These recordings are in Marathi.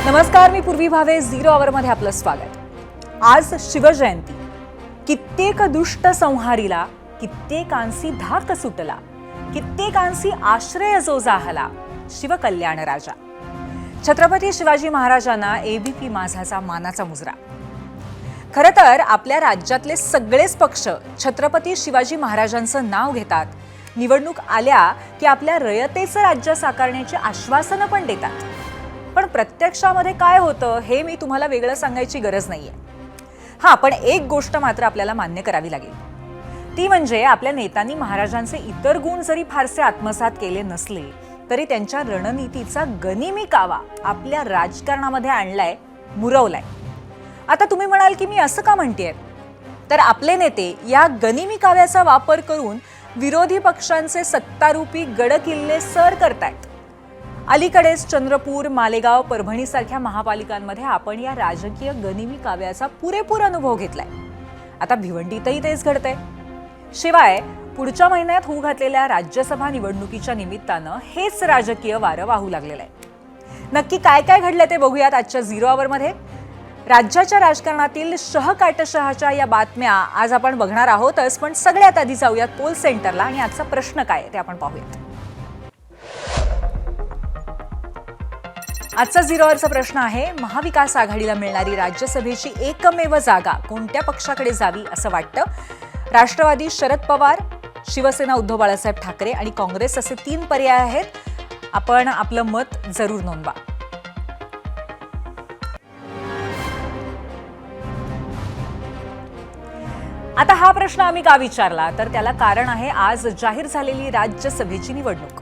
नमस्कार, मी पूर्वी भावे. 0 आवरमध्ये आपलं स्वागत. आज शिवजयंती. कित्येक दुष्ट संहारीला, कित्येकांसी धाक सुटला, कित्येकांसी आश्रय जो जाहला, शिवकल्याण राजा. छत्रपती शिवाजी महाराजांना एबीपी माझाचा मानाचा मुजरा. खरं तर आपल्या राज्यातले सगळेच पक्ष छत्रपती शिवाजी महाराजांचं नाव घेतात. निवडणूक आल्या की आपल्या रयतेचं राज्य साकारण्याची आश्वासनं पण देतात. पण प्रत्यक्षामध्ये काय होतं हे मी तुम्हाला वेगळं सांगायची गरज नाहीये. पण एक गोष्ट मात्र आपल्याला मान्य करावी लागेल. ती म्हणजे आपल्या नेत्यांनी महाराजांचे इतर गुण जरी फारसे आत्मसात केले नसले तरी त्यांच्या रणनीतीचा गनिमी कावा आपल्या राजकारणामध्ये आणलाय, मुरवलाय. आता तुम्ही म्हणाल की मी असं का म्हणतेय, तर आपले नेते या गनिमी काव्याचा वापर करून विरोधी पक्षांचे सत्तारूपी गडकिल्ले सर करतायत. अलीकडेच चंद्रपूर, मालेगाव, परभणी सारख्या महापालिकांमध्ये आपण या राजकीय गनिमी काव्याचा पुरेपूर अनुभव घेतलाय. आता भिवंडीतही तेच घडतंय. शिवाय पुढच्या महिन्यात होऊ घातलेल्या राज्यसभा निवडणुकीच्या निमित्तानं हेच राजकीय वारं वाहू लागलेलं आहे. नक्की काय काय घडलं ते बघूयात आजच्या 0 आवरमध्ये. राज्याच्या राजकारणातील शहाच्या या बातम्या आज आपण बघणार आहोतच, पण सगळ्यात आधी जाऊयात पोल सेंटरला आणि आजचा प्रश्न काय ते आपण पाहूयात. आजचा 0 आवरचा प्रश्न आहे, महाविकास आघाडीला मिळणारी राज्यसभेची एकमेव जागा कोणत्या पक्षाकडे जावी असं वाटतं? राष्ट्रवादी शरद पवार, शिवसेना उद्धव बाळासाहेब ठाकरे आणि काँग्रेस असे 3 पर्याय आहेत. आपण आपलं मत जरूर नोंदवा. आता हा प्रश्न आम्ही का विचारला, तर त्याला कारण आहे आज जाहीर झालेली राज्यसभेची निवडणूक.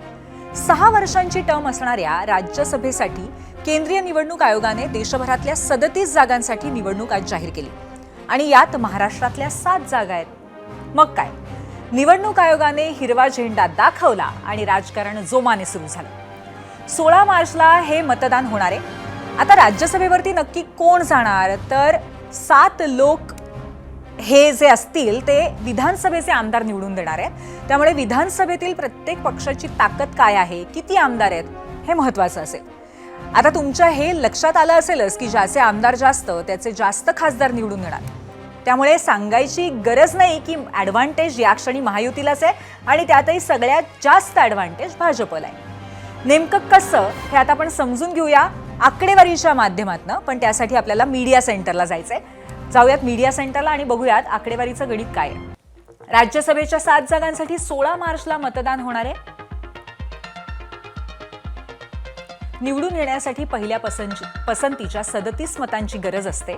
6 वर्षांची टर्म असणाऱ्या राज्यसभेसाठी केंद्रीय निवडणूक आयोगाने देशभरातल्या 37 जागांसाठी निवडणूक आज जाहीर केली आणि यात महाराष्ट्रातल्या 7 जागा आहेत. मग काय, निवडणूक आयोगाने हिरवा झेंडा दाखवला आणि राजकारण जोमाने सुरू झालं. 16 मार्चला हे मतदान होणार आहे. आता राज्यसभेवरती नक्की कोण जाणार, तर 7 लोक हे जे असतील ते विधानसभेचे आमदार निवडून देणार आहेत. त्यामुळे विधानसभेतील प्रत्येक पक्षाची ताकद काय आहे, किती आमदार आहेत, हे महत्त्वाचं असेल. आता तुमच्या हे लक्षात आलं असेलच की ज्याचे आमदार जास्त त्याचे जास्त खासदार निवडून येणार. त्यामुळे सांगायची गरज नाही की ॲडव्हान्टेज या क्षणी महायुतीलाच आहे आणि त्यातही सगळ्यात जास्त ॲडव्हान्टेज भाजपला आहे. नेमकं कसं हे आता आपण समजून घेऊया आकडेवारीच्या माध्यमातून. पण त्यासाठी आपल्याला मीडिया सेंटरला जायचंय. जाऊयात मीडिया सेंटरला आणि बघूयात आकडेवारीचं गणित काय आहे. राज्यसभेच्या 7 जागांसाठी 16 मार्चला मतदान होणार आहे. निवडून येण्यासाठी पहिल्या पसंतीच्या 37 मतांची गरज असते.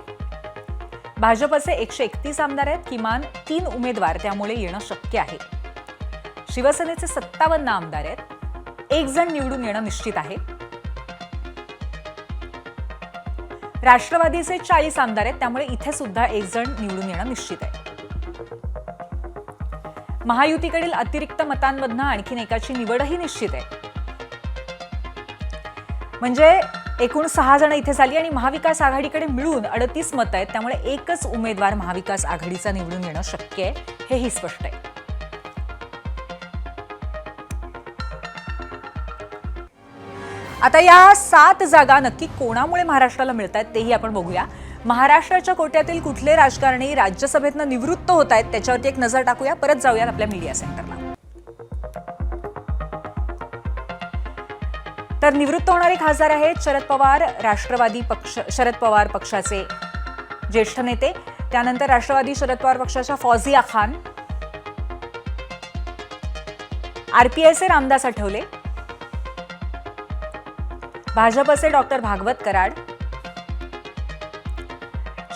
भाजपचे 131 आमदार आहेत, किमान 3 उमेदवार त्यामुळे येणं शक्य आहे. शिवसेनेचे 57 आमदार आहेत, 1 जण निवडून येणं निश्चित आहे. राष्ट्रवादीचे 40 आमदार आहेत, त्यामुळे इथे सुद्धा 1 जण निवडून येणं निश्चित आहे. महायुतीकडील अतिरिक्त मतांमधनं आणखीन एकाची निवडही निश्चित आहे. म्हणजे एकूण 6 जण इथे झाली आणि महाविकास आघाडीकडे मिळून 38 मतं आहेत. त्यामुळे एकच उमेदवार महाविकास आघाडीचा निवडून येणं शक्य आहे, हेही स्पष्ट आहे. आता या 7 जागा नक्की कोणामुळे महाराष्ट्राला मिळत आहेत तेही आपण बघूया. महाराष्ट्राच्या कोट्यातील कुठले राजकारणी राज्यसभेतनं निवृत्त होत आहेत त्याच्यावरती एक नजर टाकूया. परत जाऊयात आपल्या मीडिया सेंटरला. तर निवृत्त होणारे खासदार आहेत शरद पवार, शरद पवार पक्षाचे ज्येष्ठ नेते. त्यानंतर राष्ट्रवादी शरद पवार पक्षाच्या फौजिया खान, आरपीआयचे रामदास आठवले, भाजपचे डॉक्टर भागवत कराड,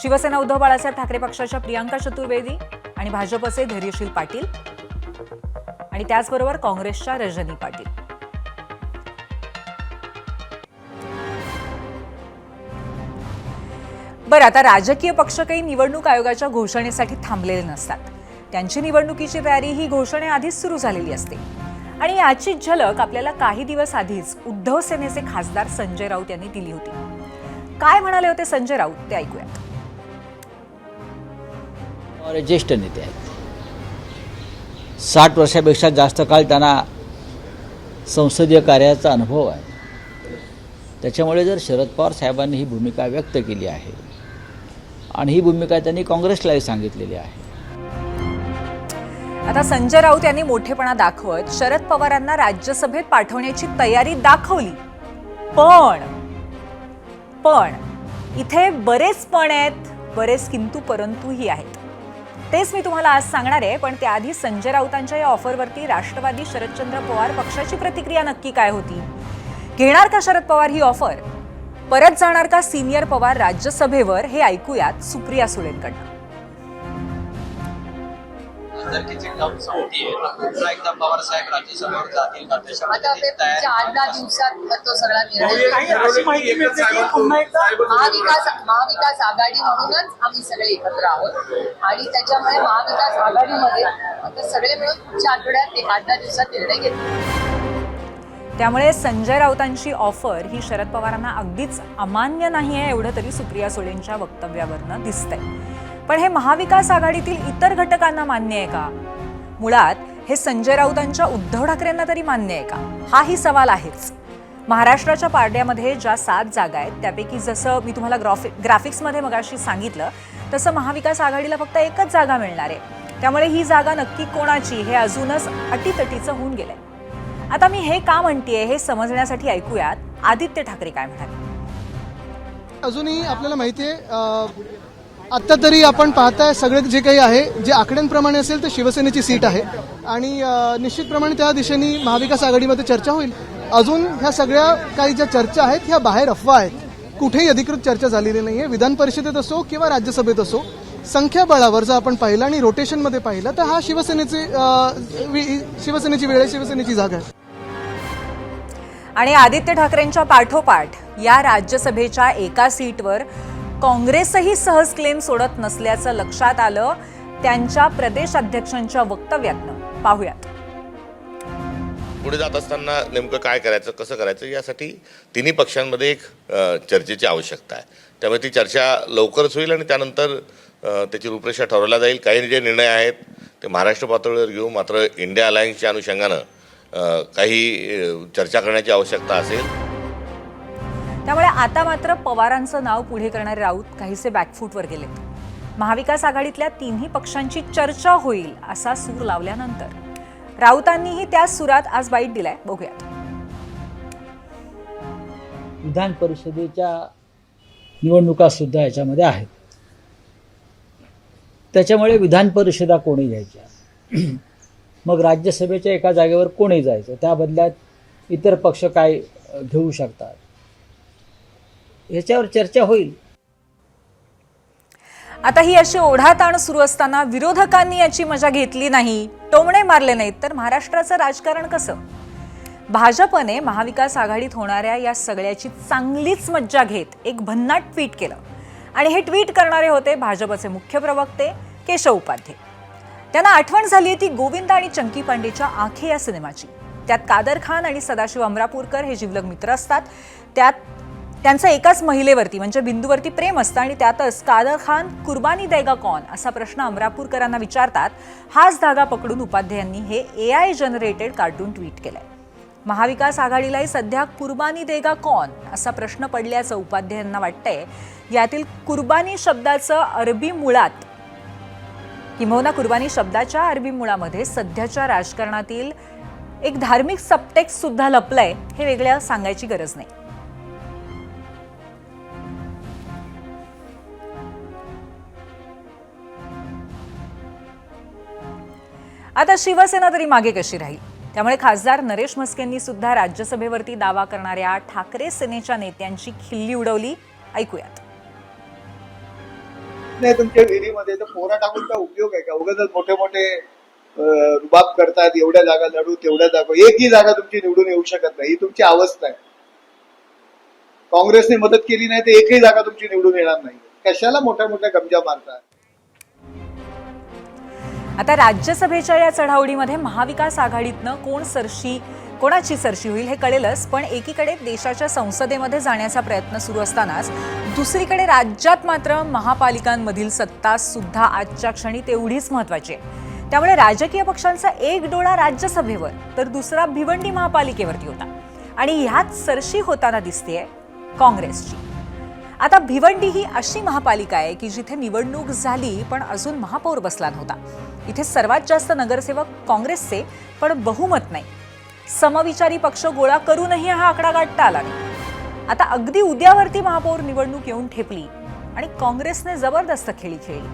शिवसेना उद्धव बाळासाहेब ठाकरे पक्षाच्या प्रियांका चतुर्वेदी आणि भाजपचे धैर्यशील पाटील आणि त्याचबरोबर काँग्रेसच्या रजनी पाटील. बरं, आता राजकीय पक्ष काही निवडणूक आयोगाच्या घोषणेसाठी थांबलेले नसतात. त्यांची निवडणुकीची तयारी ही घोषणेआधीच सुरू झालेली असते आणि याची झलक आपल्याला काही दिवस आधीच उद्धव सेनेचे खासदार संजय राऊत यांनी दिली होती. काय म्हणाले होते संजय राऊत ते ऐकूयात. ज्येष्ठ नेते आहेत, 60 वर्षापेक्षा जास्त काळ त्यांना संसदीय कार्याचा अनुभव आहे. त्याच्यामुळे जर शरद पवार साहेबांनी ही भूमिका व्यक्त केली आहे आणि ही भूमिका त्यांनी काँग्रेसलाही सांगितलेली आहे. आता संजय राऊत यांनी मोठेपणा दाखवत शरद पवारांना राज्यसभेत पाठवण्याची तयारी दाखवली. पण इथे बरेच पण आहेत, बरेच किंतु परंतुही आहेत. तेच मी तुम्हाला आज सांगणार आहे. पण त्याआधी संजय राऊतांच्या या ऑफरवरती राष्ट्रवादी शरदचंद्र पवार पक्षाची प्रतिक्रिया नक्की काय होती? घेणार का शरद पवार ही ऑफर? परत जाणार का सिनियर पवार राज्यसभेवर? हे ऐकूयात सुप्रिया सुळेंकडनं. आमदारकीची काम संपतीये, पुन्हा एकदा पवार साहेब राज्यसभेवर जातील का त्याच्या आता ते पुढच्या 8-10 दिवसात तो सगळा निर्णय महाविकास आघाडी म्हणूनच आम्ही सगळे एकत्र आहोत आणि त्याच्यामुळे महाविकास आघाडीमध्ये आता सगळे मिळून पुढच्या आठवड्यात 8-10 दिवसात निर्णय घेतले. त्यामुळे संजय राऊतांची ऑफर ही शरद पवारांना अगदीच अमान्य नाहीये एवढं तरी सुप्रिया सुळेंच्या वक्तव्यावरनं दिसतंय. पण हे महाविकास आघाडीतील इतर घटकांना मान्य आहे का? मुळात हे संजय राऊतांच्या उद्धव ठाकरेंना तरी मान्य आहे का? हाही सवाल आहेच. महाराष्ट्राच्या पारड्यामध्ये ज्या 7 जागा आहेत त्यापैकी जसं मी तुम्हाला ग्राफिक्समध्ये मगाशी सांगितलं तसं महाविकास आघाडीला फक्त एकच जागा मिळणार आहे. त्यामुळे ही जागा नक्की कोणाची हे अजूनच अटीतटीचं होऊन गेलंय. आता मी हे का म्हणतेय हे समजण्यासाठी ऐकूयात आदित्य ठाकरे काय म्हणाले. अजूनही आपल्याला माहिती आहे, आत्ता तरी आपण पाहताय सगळे जे काही आहे जे आकड्यांप्रमाणे असेल तर शिवसेनेची सीट आहे आणि निश्चितप्रमाणे त्या दिशेने महाविकास आघाडीमध्ये चर्चा होईल. अजून ह्या सगळ्या काही ज्या चर्चा आहेत ह्या बाहेर अफवा आहेत, कुठेही अधिकृत चर्चा झालेली नाहीये. विधान परिषदेत असो किंवा राज्यसभेत असो, संख्याबळावर जर आपण पाहिलं आणि रोटेशनमध्ये पाहिलं तर हा शिवसेनेची वेळ आहे, शिवसेनेची जागा आहे. आणि आदित्य ठाकरेंच्या पाठोपाठ या राज्यसभेच्या एका सीटवर काँग्रेसही सहज क्लेम सोडत नसल्याचं लक्षात आलं त्यांच्या प्रदेश अध्यक्षांच्या वक्तव्यातनं. पाहूयात. पुढे जात असताना नेमकं काय करायचं, कसं करायचं यासाठी तिन्ही पक्षांमध्ये एक चर्चेची आवश्यकता आहे. त्यामुळे ती चर्चा लवकरच होईल आणि त्यानंतर त्याची रूपरेषा ठरवल्या जाईल. काही जे निर्णय आहेत ते महाराष्ट्र पातळीवर घेऊ, मात्र इंडिया अलायन्सच्या अनुषंगानं काही चर्चा करण्याची आवश्यकता असेल. त्यामुळे आता मात्र पवारांचं नाव पुढे करणारे राऊत काहीसे बॅकफूटवर गेलेत. महाविकास आघाडीतल्या तिन्ही पक्षांची चर्चा होईल असा सूर लावल्यानंतर राऊतांनीही त्याच सुरात आज बाईट दिलाय. बघूयात. विधान परिषदेच्या निवडणुका सुद्धा याच्यामध्ये आहेत. त्याच्यामुळे विधान परिषदा कोणी घ्यायच्या, मग राज्यसभेच्या एका जागेवर कोणी जायचं, त्या बदल्यात इतर पक्ष काय घेऊ शकतात याच्यावर चर्चा होईल. आता ही अशी ओढाताण सुरू असताना विरोधकांनी याची मजा घेतली नाही, टोमणे मारले नाहीत तर महाराष्ट्राचं राजकारण कसं? भाजपने महाविकास आघाडीत होणाऱ्या या सगळ्याची चांगलीच मज्जा घेत एक भन्नाट ट्विट केलं आणि हे ट्विट करणारे होते भाजपचे मुख्य प्रवक्ते केशव उपाध्ये. त्यांना आठवण झाली ती गोविंदा आणि चंकी पांडेच्या आंखे या सिनेमाची. त्यात कादर खान आणि सदाशिव अमरापूरकर हे जिवलग मित्र असतात. त्यांचं एकाच महिलेवरती म्हणजे बिंदूवरती प्रेम असतं आणि त्यातच कादर खान कुर्बानी देगा कौन असा प्रश्न अमरापूरकरांना विचारतात. हाच धागा पकडून उपाध्ये यांनी हे AI जनरेटेड कार्टून ट्विट केलंय. महाविकास आघाडीलाही सध्या कुर्बानी देगा कौन असा प्रश्न पडल्याचं उपाध्ये यांना वाटतंय. यातील कुर्बानी शब्दाचं अरबी मुळात किंबहुना कुर्बानी शब्दाच्या अरबी मुळामध्ये सध्याच्या राजकारणातील एक धार्मिक सबटेक्स्ट सुद्धा लपलंय. हे वेगळं सांगायची गरज नाही. आता शिवसेना तरी मागे कशी राहील? त्यामुळे खासदार नरेश म्हस्केंनी सुद्धा राज्यसभेवरती दावा करणाऱ्या ठाकरे सेनेच्या नेत्यांची खिल्ली उडवली. ऐकूयात. नाही, तुमच्या विहिरीमध्ये तर पोरा टाकून काय उपयोग आहे का? उगाच मोठे मोठे रुबाब करतात, एवढ्या जागा लढू तेवढ्या जागा, एकही जागा तुमची निवडून येऊ शकत नाही. ही तुमची अवस्था आहे. काँग्रेसने मदत केली नाही तर एकही जागा तुमची निवडून येणार नाही. कशाला मोठ्या मोठ्या गमजा मारतात? आता राज्यसभेच्या या चढाओढीमध्ये महाविकास आघाडीतनं कोणाची सरशी होईल हे कळेलच. पण एकीकडे देशाच्या संसदेमध्ये जाण्याचा प्रयत्न सुरू असतानाच दुसरीकडे राज्यात मात्र महापालिकांमधील सत्ता सुद्धा आजच्या क्षणी तेवढीच महत्वाची आहे. त्यामुळे राजकीय पक्षांचा एक डोळा राज्यसभेवर तर दुसरा भिवंडी महापालिकेवरती होता आणि ह्याच सरशी होताना दिसतेय काँग्रेसची. आता भिवंडी ही अशी महापालिका आहे की जिथे निवडणूक झाली पण अजून महापौर बसला नव्हता. इथे सर्वात जास्त नगरसेवक काँग्रेसचे, पण बहुमत नाही. समविचारी पक्ष गोळा करूनही हा आकडा गाठता आला नाही. आता अगदी उद्यावरती महापौर निवडणूक येऊन ठेपली आणि काँग्रेसने जबरदस्त खेळी खेळली.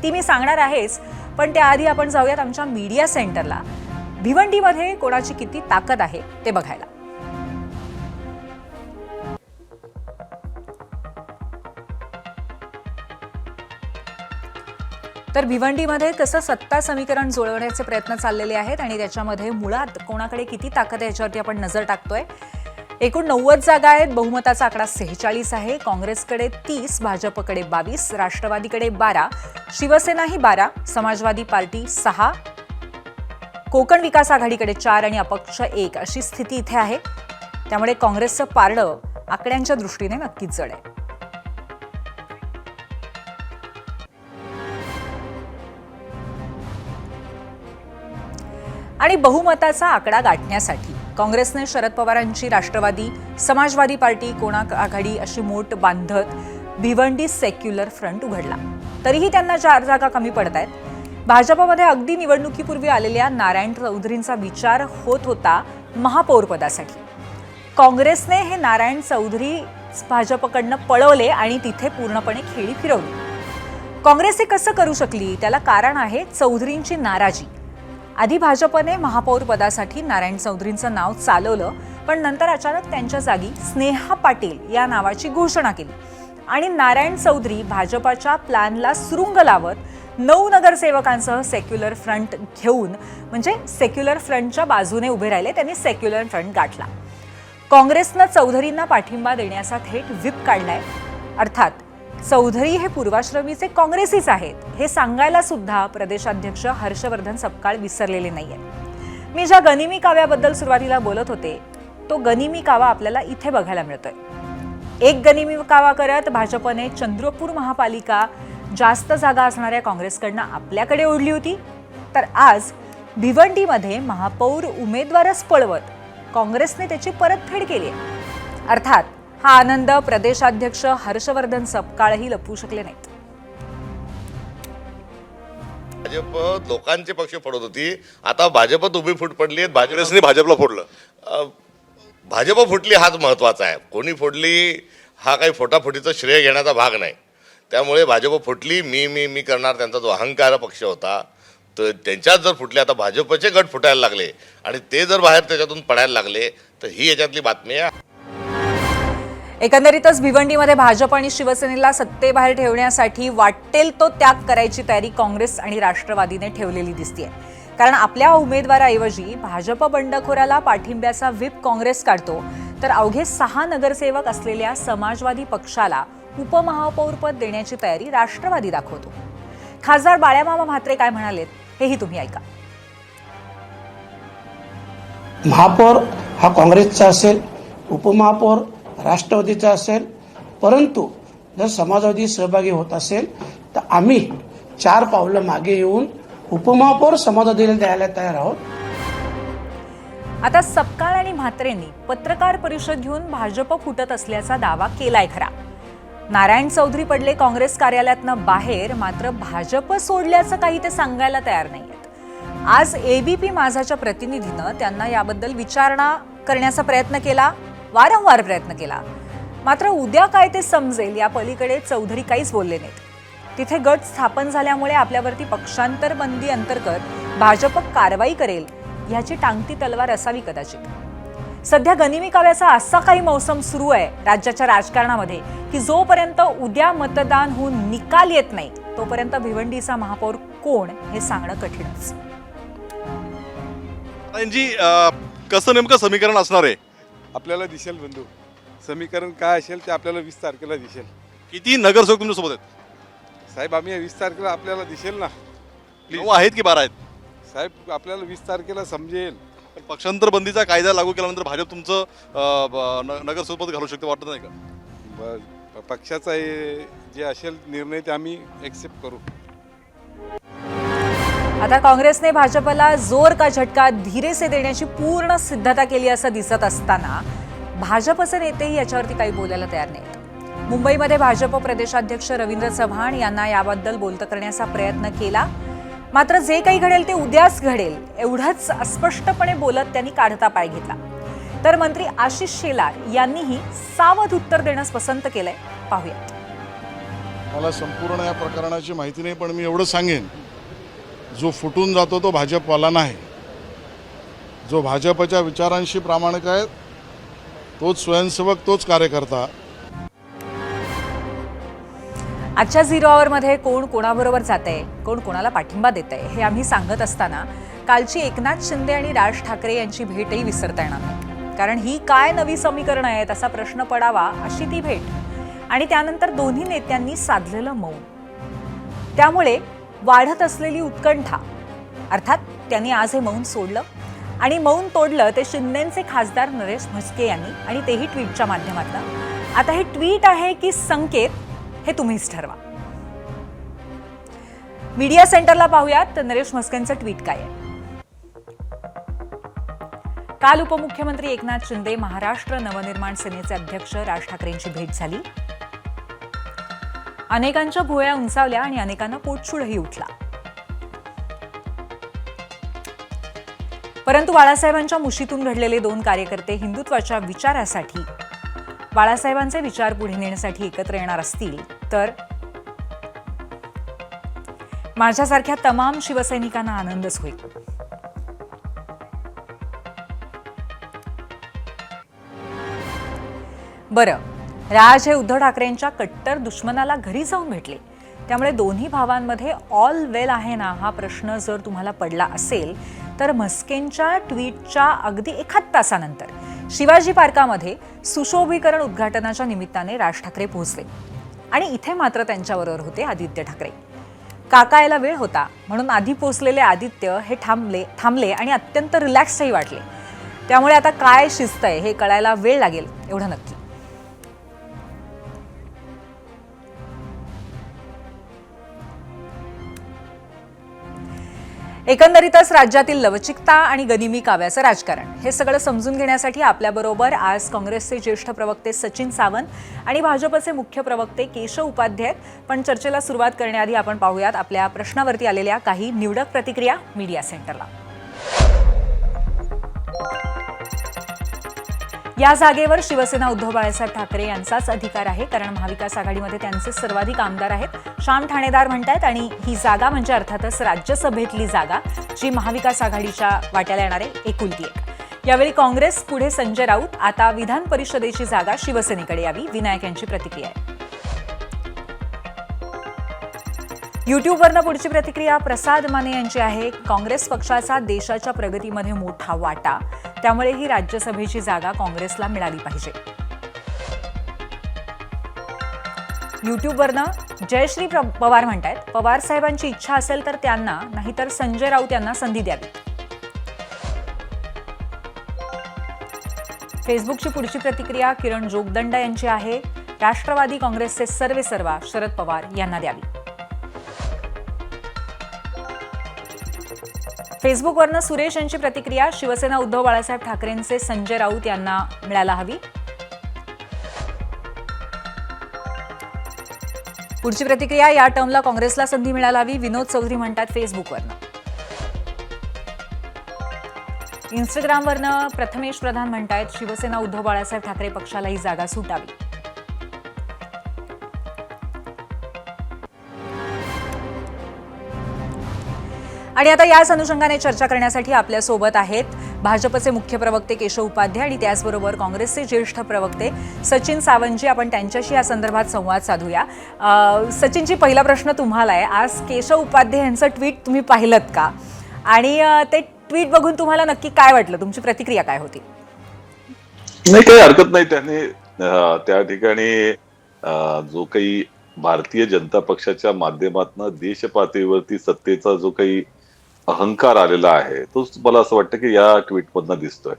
ती मी सांगणार आहेच, पण त्याआधी आपण जाऊयात आमच्या मीडिया सेंटरला. भिवंडीमध्ये कोणाची किती ताकद आहे ते बघायला. तर भिवंडीमध्ये कसं सत्ता समीकरण जुळवण्याचे प्रयत्न चाललेले आहेत आणि त्याच्यामध्ये मुळात कोणाकडे किती ताकद आहे याच्यावरती आपण नजर टाकतोय. एकूण 90 जागा आहेत. बहुमताचा आकडा 46 आहे. काँग्रेसकडे 30, भाजपकडे 22, राष्ट्रवादीकडे 12, शिवसेनाही 12, समाजवादी पार्टी 6, कोकण विकास आघाडीकडे 4 आणि अपक्ष 1 अशी स्थिती इथे आहे. त्यामुळे काँग्रेसचं पारडं आकड्यांच्या दृष्टीने नक्कीच जड आहे. आणि बहुमताचा आकडा गाठण्यासाठी काँग्रेसने शरद पवारांची राष्ट्रवादी, समाजवादी पार्टी, कोकण आघाडी अशी मोट बांधत भिवंडी सेक्युलर फ्रंट उघडला. तरीही त्यांना 4 जागा कमी पडत आहेत. भाजपमध्ये अगदी निवडणुकीपूर्वी आलेल्या नारायण चौधरींचा विचार होत होता महापौर पदासाठी. काँग्रेसने हे नारायण चौधरी भाजपकडनं पळवले आणि तिथे पूर्णपणे खेळी फिरवली. काँग्रेस हे कसं करू शकली? त्याला कारण आहे चौधरींची नाराजी. आधी भाजपने महापौर पदासाठी नारायण चौधरींचं नाव चालवलं, पण नंतर अचानक त्यांच्या जागी स्नेहा पाटील या नावाची घोषणा केली आणि नारायण चौधरी भाजपच्या प्लॅनला सुरुंग लावत 9 नगरसेवकांसह सेक्युलर फ्रंट घेऊन म्हणजे सेक्युलर फ्रंटच्या बाजूने उभे राहिले. त्यांनी सेक्युलर फ्रंट गाठला. काँग्रेसनं चौधरींना पाठिंबा देण्याचा थेट व्हिप काढलाय. अर्थात चौधरी हे पूर्वाश्रमीचे काँग्रेसीच आहेत हे सांगायला सुद्धा प्रदेशाध्यक्ष हर्षवर्धन सपकाळ विसरलेले नाहीयेत. मी ज्या गनिमी काव्याबद्दल सुरुवातीला बोलत होते तो गनिमी कावा आपल्याला इथे बघायला मिळतोय. एक गनिमी कावा करत भाजपने चंद्रपूर महापालिका जास्त जागा असणाऱ्या काँग्रेसकडनं आपल्याकडे ओढली होती. तर आज भिवंडीमध्ये महापौर उमेदवारच पळवत काँग्रेसने त्याची परतफेड केली. अर्थात हा आनंद प्रदेशाध्यक्ष हर्षवर्धन सपकाळही लपवू शकले नाहीत. भाजप लोकांचे पक्ष फोडत होती, आता भाजपत उभी फूट पडली आहे. काँग्रेसने भाजपला फोडलं. भाजप फुटली हाच महत्वाचा आहे. कोणी फोडली हा काही फोटाफोटीचा श्रेय घेण्याचा भाग नाही. त्यामुळे भाजप फुटली. मी मी मी करणार त्यांचा जो अहंकार पक्ष होता तर त्यांच्यात जर फुटले, आता भाजपचे गट फुटायला लागले आणि ते जर बाहेर त्याच्यातून पडायला लागले तर ही याच्यातली बातमी आहे. एकंदरीतच भिवंडीमध्ये भाजप आणि शिवसेनेला सत्तेबाहेर ठेवण्यासाठी वाटेल तो त्याग करायची तयारी काँग्रेस आणि राष्ट्रवादीने ठेवलेली दिसतेय. कारण आपल्या उमेदवाराऐवजी भाजप बंडखोराला पाठिंब्याचा व्हिप काँग्रेस काढतो, तर अवघे 6 नगरसेवक असलेल्या समाजवादी पक्षाला उपमहापौरपद देण्याची तयारी राष्ट्रवादी दाखवतो. खासदार बाळ्यामामा म्हात्रे काय म्हणालेत हेही तुम्ही ऐका. महापौर हा काँग्रेसचा असेल, उपमहापौर राष्ट्रवादीचा असेल, परंतु जर समाजवादी सहभागी होत असेल तर आम्ही 4 पावलं मागे येऊन उपमहापौर समाजवादीला द्यायला तयार आहोत. आता सपकाळ आणि म्हात्रेंनी पत्रकार परिषद घेऊन भाजप फुटत असल्याचा दावा केलाय खरा. नारायण चौधरी पडले काँग्रेस कार्यालयातनं बाहेर, मात्र भाजप सोडल्याचं काही ते सांगायला तयार नाहीयेत. आज एबीपी माझाच्या प्रतिनिधीनं त्यांना याबद्दल विचारणा करण्याचा प्रयत्न केला, वारंवार प्रयत्न केला. मात्र उद्या काय ते समजेल या पलीकडे चौधरी काहीच बोलले नाहीत. तिथे गट स्थापन झाल्यामुळे आपल्यावरती पक्षांतर बंदी अंतर्गत भाजप कारवाई करेल ह्याची टांगती तलवार असावी कदाचित. सध्या गनिमी काव्याचा असा काही मौसम सुरू आहे राज्याच्या राजकारणामध्ये की जोपर्यंत उद्या मतदान होऊन निकाल येत नाही तोपर्यंत भिवंडीचा महापौर कोण हे सांगणं कठीणच. कसं नेमकं समीकरण असणार आहे आपल्याला दिसेल बंधू. समीकरण काय असेल ते आपल्याला 20 तारखेला दिसेल. किती नगरसेवक तुमच्यासोबत आहेत साहेब? आम्ही 20 तारखेला आपल्याला दिसेल ना. 9 आहेत की 12 आहेत साहेब आपल्याला 20 तारखेला समजेल. पक्षांतर बंदीचा कायदा लागू केल्यानंतर भाजप तुमचं नगरसेवक घालू शकते वाटत नाही का? पक्षाचा जे असेल निर्णय ते आम्ही एक्सेप्ट करू. आता काँग्रेसने भाजपला जोर का झटका धीरे से देण्याची पूर्ण सिद्धता केली असं दिसत असताना भाजपचे नेतेही याच्यावरती काही बोलायला तयार नाहीत. मुंबईमध्ये भाजप प्रदेशाध्यक्ष रवींद्र चव्हाण यांना याबद्दल बोलतं करण्याचा प्रयत्न केला, मात्र जे काही घडेल ते उद्याच घडेल एवढंच अस्पष्टपणे बोलत त्यांनी काढता पाय घेतला. तर मंत्री आशिष शेलार यांनीही सावध उत्तर देण्यास पसंत केलंय. पाहूयात. मला संपूर्ण या प्रकरणाची माहिती नाही, पण मी एवढं सांगेन, जो फुटून जातो तो भाजपवाला नाही. जो भाजपच्या विचारांशी प्रामाणिक आहे तोच स्वयंसेवक, तोच कार्यकर्ता. आजच्या 0 आवरमध्ये कोण कोणाबरोबर जातंय, कोण कोणाला पाठिंबा देतंय हे आम्ही सांगत असताना कालची एकनाथ शिंदे आणि राज ठाकरे यांची भेटही विसरता येणार नाही. कारण ही काय नवी समीकरणं आहेत असा प्रश्न पडावा अशी ती भेट आणि त्यानंतर दोन्ही नेत्यांनी साधलेलं मौन. त्यामुळे वाढत असलेली उत्कंठा, अर्थात त्यांनी आज हे मौन सोडलं आणि मौन तोडलं ते शिंदेचे खासदार नरेश म्हस्के यांनी, आणि तेही ट्विटच्या माध्यमातून. आता हे ट्विट आहे की संकेत हे तुम्हीच ठरवा. मीडिया सेंटरला पाहूयात नरेश म्हस्केंचं ट्विट काय आहे. काल उपमुख्यमंत्री एकनाथ शिंदे, महाराष्ट्र नवनिर्माण सेनेचे अध्यक्ष राज ठाकरेंची भेट झाली. अनेकांच्या भुवया उंचावल्या आणि अनेकांना पोटशूळही उठला. परंतु बाळासाहेबांच्या मुशीतून घडलेले 2 कार्यकर्ते हिंदुत्वाच्या विचारासाठी, बाळासाहेबांचे विचार पुढे नेण्यासाठी एकत्र येणार असतील तर माझ्यासारख्या तमाम शिवसैनिकांना आनंदच होईल. बरं, राज हे उद्धव ठाकरेंच्या कट्टर दुश्मनाला घरी जाऊन भेटले, त्यामुळे दोन्ही भावांमध्ये ऑल वेल आहे ना हा प्रश्न जर तुम्हाला पडला असेल तर म्हस्केंच्या ट्विटच्या अगदी 1 तासानंतर शिवाजी पार्कामध्ये सुशोभीकरण उद्घाटनाच्या निमित्ताने राज ठाकरे पोहोचले आणि इथे मात्र त्यांच्याबरोबर होते आदित्य ठाकरे. काका यायला वेळ होता म्हणून आधी पोहोचलेले आदित्य हे थांबले आणि अत्यंत रिलॅक्सही वाटले. त्यामुळे आता काय शिस्त आहे हे कळायला वेळ लागेल एवढं नक्की. एकंदरीतच राज्यातील लवचिकता आणि गनिमी काव्याचं राजकारण हे सगळं समजून घेण्यासाठी आपल्याबरोबर आज काँग्रेसचे ज्येष्ठ प्रवक्ते सचिन सावंत आणि भाजपचे मुख्य प्रवक्ते केशव उपाध्याय आहेत. पण चर्चेला सुरुवात करण्याआधी आपण पाहूयात आपल्या प्रश्नावरती आलेल्या काही निवडक प्रतिक्रिया मीडिया सेंटरला. या जागेवर शिवसेना उद्धव बाळासाहेब ठाकरे यांचाच अधिकार आहे, कारण महाविकास आघाडीमध्ये त्यांचे सर्वाधिक आमदार आहेत. श्याम ठाणेदार म्हणतात आणि ही जागा म्हणजे अर्थातच राज्यसभेतली जागा जी महाविकास आघाडीच्या वाट्याला येणार आहे, एकुलती एक. यावेळी काँग्रेस पुढे संजय राऊत, आता विधान परिषदेची जागा शिवसेनेकडे यावी, विनायक यांची प्रतिक्रिया आहे. युट्यूबवरनं पुढची प्रतिक्रिया प्रसाद माने यांची आहे. काँग्रेस पक्षाचा देशाच्या प्रगतीमध्ये मोठा वाटा, त्यामुळे ही राज्यसभेची जागा काँग्रेसला मिळाली पाहिजे. युट्यूबवरनं जयश्री पवार म्हणतायत, पवार साहेबांची इच्छा असेल तर त्यांना, नाहीतर संजय राऊत यांना संधी द्यावी. फेसबुकची पुढची प्रतिक्रिया किरण जोगदंड यांची आहे. राष्ट्रवादी काँग्रेसचे सर्वेसर्वा शरद पवार यांना द्यावी. फेसबुकवरनं सुरेश यांची प्रतिक्रिया, शिवसेना उद्धव बाळासाहेब ठाकरेंचे संजय राऊत यांना मिळायला हवी. पुढची प्रतिक्रिया, या टर्मला काँग्रेसला संधी मिळायला हवी, विनोद चौधरी म्हणतात फेसबुकवरनं. इंस्टाग्रामवरनं प्रथमेश प्रधान म्हणतायत, शिवसेना उद्धव बाळासाहेब ठाकरे पक्षाला ही जागा सुटावी. आणि आता याच अनुषंगाने चर्चा करण्यासाठी आपल्यासोबत आहेत भाजपचे मुख्य प्रवक्ते केशव उपाध्याय आणि त्याचबरोबर काँग्रेसचे ज्येष्ठ प्रवक्ते सचिन सावंतजी. आपण त्यांच्याशी या संदर्भात संवाद साधूया. सचिनजी, पहिला प्रश्न तुम्हाला आहे. आज केशव उपाध्याय यांचं ट्विट तुम्ही पाहिलंत का, आणि ते ट्विट बघून तुम्हाला नक्की काय वाटलं, तुमची प्रतिक्रिया काय होती? नाही, काही हरकत नाही. त्याने त्या ठिकाणी जो काही भारतीय जनता पक्षाच्या माध्यमातून देश पातळीवरती सत्तेचा जो काही अहंकार आलेला आहे तोच मला असं वाटतं की या ट्विटमधनं दिसतोय.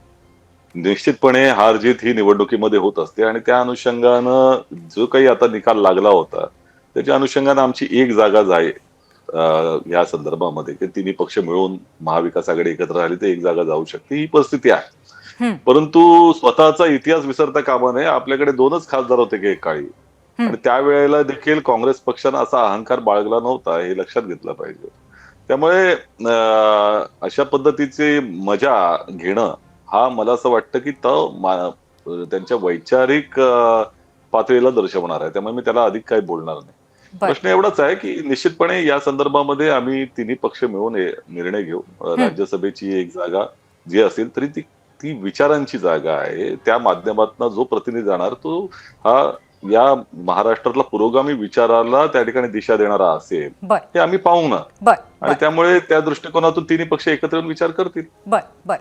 निश्चितपणे हार जीत ही निवडणुकीमध्ये होत असते आणि त्या अनुषंगानं जो काही आता निकाल लागला होता त्याच्या अनुषंगानं आमची एक जागा जाईल या संदर्भामध्ये की तिन्ही पक्ष मिळून महाविकास आघाडी एकत्र राहिली तर एक जागा जाऊ शकते, ही परिस्थिती आहे. परंतु स्वतःचा इतिहास विसरता कामा नये. आपल्याकडे 2च खासदार होते की एक काळी, आणि त्यावेळेला देखील काँग्रेस पक्षानं असा अहंकार बाळगला नव्हता, हे लक्षात घेतलं पाहिजे. त्यामुळे अशा पद्धतीची मजा घेणं हा मला असं वाटतं की त्यांच्या वैचारिक पातळीला दर्शवणार आहे. त्यामुळे मी त्याला अधिक काही बोलणार नाही. प्रश्न एवढाच आहे की निश्चितपणे या संदर्भामध्ये आम्ही तिन्ही पक्ष मिळून निर्णय घेऊ. राज्यसभेची एक जागा जी असेल तरी ती विचारांची जागा आहे. त्या माध्यमातून जो प्रतिनिधी जाणार तो हा या महाराष्ट्रातला पुरोगामी विचाराला त्या ठिकाणी दिशा देणारा असेल, हे आम्ही पाहू ना. आणि त्यामुळे त्या दृष्टिकोनातून तिन्ही पक्ष एकत्र येऊन विचार करतील. बर.